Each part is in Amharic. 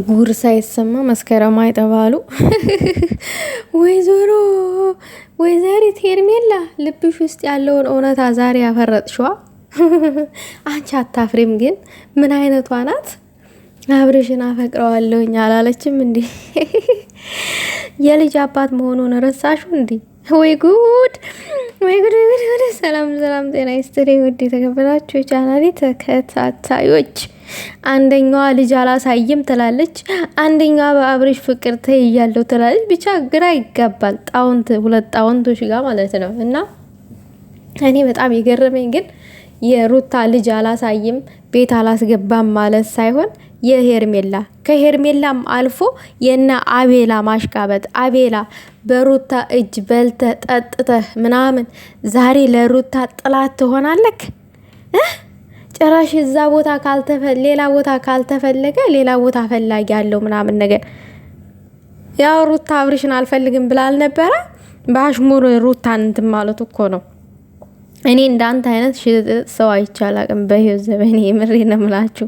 ጉር ሳይሰማ መስከረም አይጠባሉ። ወይዘሮ ወይዘሪት ሄርሜላ ልብሽ ውስጥ ያለውን እውነታ ዛሬ ያፈረጥሽዋ። አንቺ አታፍሪም? ግን ምን አይነቷ ናት? አብርሽን አፈቅረዋለሁኝ አላለችም እንዴ? የልጅ አባት መሆኑን ረሳሹ እንዴ? ወይ ጉድ ወይ ጉድ ወይ ጉድ! ሰላም ሰላም፣ ጤና ይስጥልኝ ውድ የተከበራችሁ የቻናሌ ተከታታዮች። አንደኛዋ ልጅ አላሳይም ትላለች፣ አንደኛዋ በአብርሽ ፍቅር ተይያለሁ ትላለች። ብቻ ግራ ይጋባል። ሁለት ጣውንቶች ጋር ማለት ነው። እና እኔ በጣም የገረመኝ ግን የሩታ ልጅ አላሳይም ቤት አላስገባም ማለት ሳይሆን የሄርሜላ ከሄርሜላም አልፎ የና አቤላ ማሽቃበጥ። አቤላ በሩታ እጅ በልተ ጠጥተህ ምናምን ዛሬ ለሩታ ጥላት ትሆናለክ። ጭራሽ እዛ ቦታ ሌላ ቦታ ካልተፈለገ ሌላ ቦታ ፈላጊ ያለው ምናምን ነገር። ያው ሩታ አብርሽን አልፈልግም ብላ አልነበረ? በአሽሙር ሩታን እንትን ማለት እኮ ነው። እኔ እንዳንተ አይነት ሰው አይቻላቅም በህይወት ዘመኔ። የምሬ ነው የምላችሁ።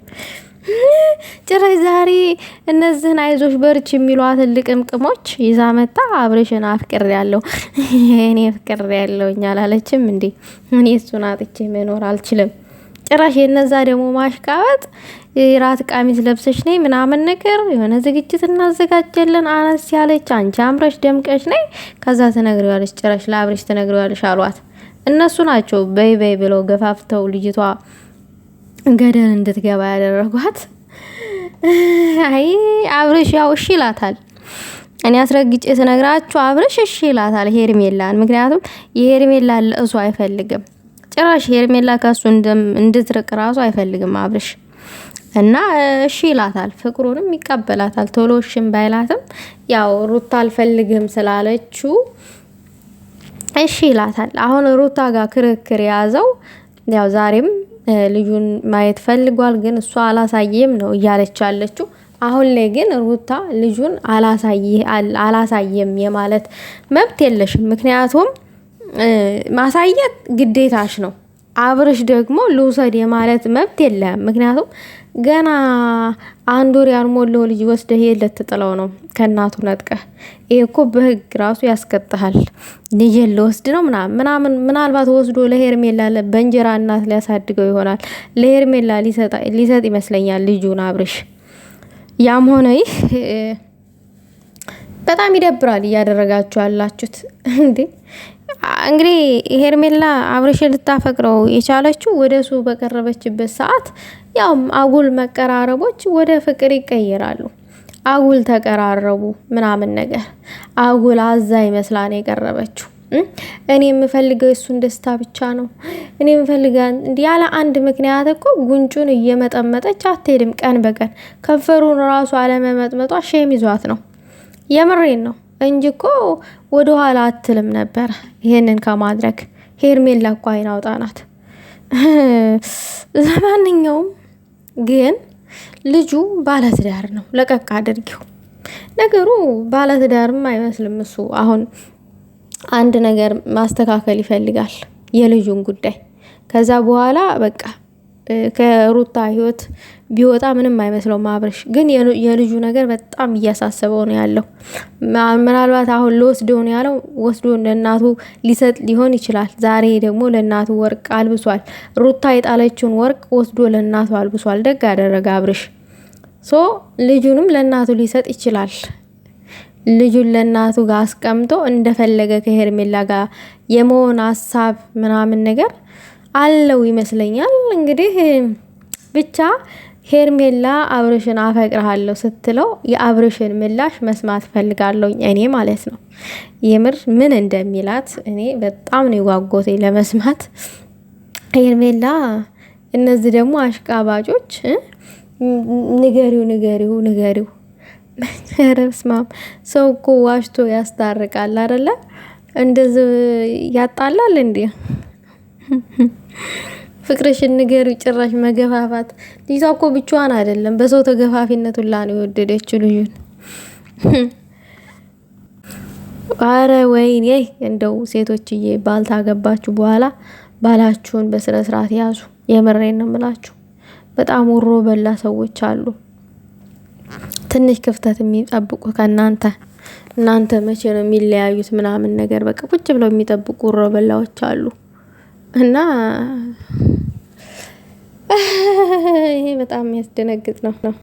ጭራሽ ዛሬ እነዚህን አይዞሽ በርች የሚሏትን ልቅምቅሞች ይዛ መጣ። አብርሽን አፍቅሬያለሁ እኔ አፍቅሬያለሁ አላለችም እንዴ? እኔ እሱን አጥቼ መኖር አልችልም። ጭራሽ የነዛ ደግሞ ማሽቃበጥ። ራት ቀሚስ ለብሰሽ ነይ ምናምን ነገር የሆነ ዝግጅት እናዘጋጀለን አነስ ያለች፣ አንቺ አምረሽ ደምቀሽ ነይ፣ ከዛ ትነግሪዋለሽ። ጭራሽ ለአብርሽ ትነግሪዋለሽ አሏት። እነሱ ናቸው በይ በይ ብለው ገፋፍተው ልጅቷ ገደል እንድትገባ ያደረጓት። አይ አብርሽ ያው እሺ ይላታል። እኔ አስረግጬ ስነግራችሁ አብርሽ እሺ ይላታል ሄርሜላን። ምክንያቱም የሄርሜላን ለእሱ አይፈልግም። ጭራሽ ሄርሜላ ከሱ እንድትርቅ ራሱ አይፈልግም አብርሽ። እና እሺ ይላታል፣ ፍቅሩንም ይቀበላታል። ቶሎ እሺም ባይላትም ያው ሩታ አልፈልግም ስላለችው እሺ ይላታል። አሁን ሩታ ጋር ክርክር የያዘው ያው ዛሬም ልጁን ማየት ፈልጓል፣ ግን እሷ አላሳየም ነው እያለች ያለችው። አሁን ላይ ግን ሩታ ልጁን አላሳየም የማለት መብት የለሽም። ምክንያቱም ማሳየት ግዴታሽ ነው። አብርሽ ደግሞ ልውሰድ የማለት መብት የለም። ምክንያቱም ገና አንድ ወር ያልሞላው ልጅ ወስደህ ልትጥለው ነው ከእናቱ ነጥቀህ። ይሄ እኮ በህግ ራሱ ያስቀጣሃል። ልጅን ልወስድ ነው ምናምን። ምናልባት ወስዶ ለሄርሜላ በእንጀራ እናት ሊያሳድገው ይሆናል። ለሄርሜላ ሊሰጥ ይመስለኛል ልጁን አብርሽ። ያም ሆነ ይህ በጣም ይደብራል እያደረጋችሁ ያላችሁት እንዴ። እንግዲህ ሄርሜላ አብርሽን ልታፈቅረው የቻለችው ወደሱ በቀረበችበት ሰዓት ያው አጉል መቀራረቦች ወደ ፍቅር ይቀየራሉ። አጉል ተቀራረቡ ምናምን ነገር አጉል አዛ ይመስላል የቀረበችው። እኔ የምፈልገው እሱን ደስታ ብቻ ነው። እኔ የምፈልገው ያለ አንድ ምክንያት እኮ ጉንጩን እየመጠመጠች አትሄድም። ቀን በቀን ከንፈሩን ራሱ አለመመጥመጧ ሼም ይዟት ነው። የምሬን ነው እንጂ እኮ ወደ ኋላ አትልም ነበር ይሄንን ከማድረግ። ሄርሜላ እኮ አይን አውጣ ናት። ለማንኛውም ግን ልጁ ባለትዳር ነው። ለቀቅ አድርጊው። ነገሩ ባለትዳርም አይመስልም እሱ። አሁን አንድ ነገር ማስተካከል ይፈልጋል፣ የልጁን ጉዳይ። ከዛ በኋላ በቃ ከሩታ ህይወት ቢወጣ ምንም አይመስለውም አብርሽ። ግን የልጁ ነገር በጣም እያሳሰበው ነው ያለው። ምናልባት አሁን ልወስደው ነው ያለው። ወስዶ ለእናቱ ሊሰጥ ሊሆን ይችላል። ዛሬ ደግሞ ለእናቱ ወርቅ አልብሷል። ሩታ የጣለችውን ወርቅ ወስዶ ለእናቱ አልብሷል። ደግ አደረገ አብርሽ። ልጁንም ለእናቱ ሊሰጥ ይችላል። ልጁን ለእናቱ ጋር አስቀምጦ እንደፈለገ ከሄርሜላ ጋር የመሆን ሀሳብ ምናምን ነገር አለው ይመስለኛል። እንግዲህ ብቻ ሄርሜላ አብርሽን አፈቅርሃለሁ ስትለው የአብርሽን ምላሽ መስማት ፈልጋለሁ እኔ ማለት ነው። የምር ምን እንደሚላት እኔ በጣም ነው የጓጎቴ ለመስማት። ሄርሜላ እነዚህ ደግሞ አሽቃባጮች ንገሪው ረስማም ሰው እኮ ዋሽቶ ያስታርቃል አይደለ? እንደዚህ ያጣላል እንዴ? ፍቅርሽን ንገሪው። ጭራሽ መገፋፋት። ልጅቷ እኮ ብቻዋን አይደለም በሰው ተገፋፊነት ሁላ ነው የወደደችው ልጁን። አረ ወይኔ! እንደው ሴቶችዬ ባል ታገባችሁ በኋላ ባላችሁን በስነ ስርዓት ያዙ። የምሬን ነው የምላችሁ። በጣም ወሮ በላ ሰዎች አሉ። ትንሽ ክፍተት የሚጠብቁ ከእናንተ እናንተ መቼ ነው የሚለያዩት ምናምን ነገር በቃ ቁጭ ብለው የሚጠብቁ ሮበላዎች አሉ። እና ይሄ በጣም የሚያስደነግጥ ነው።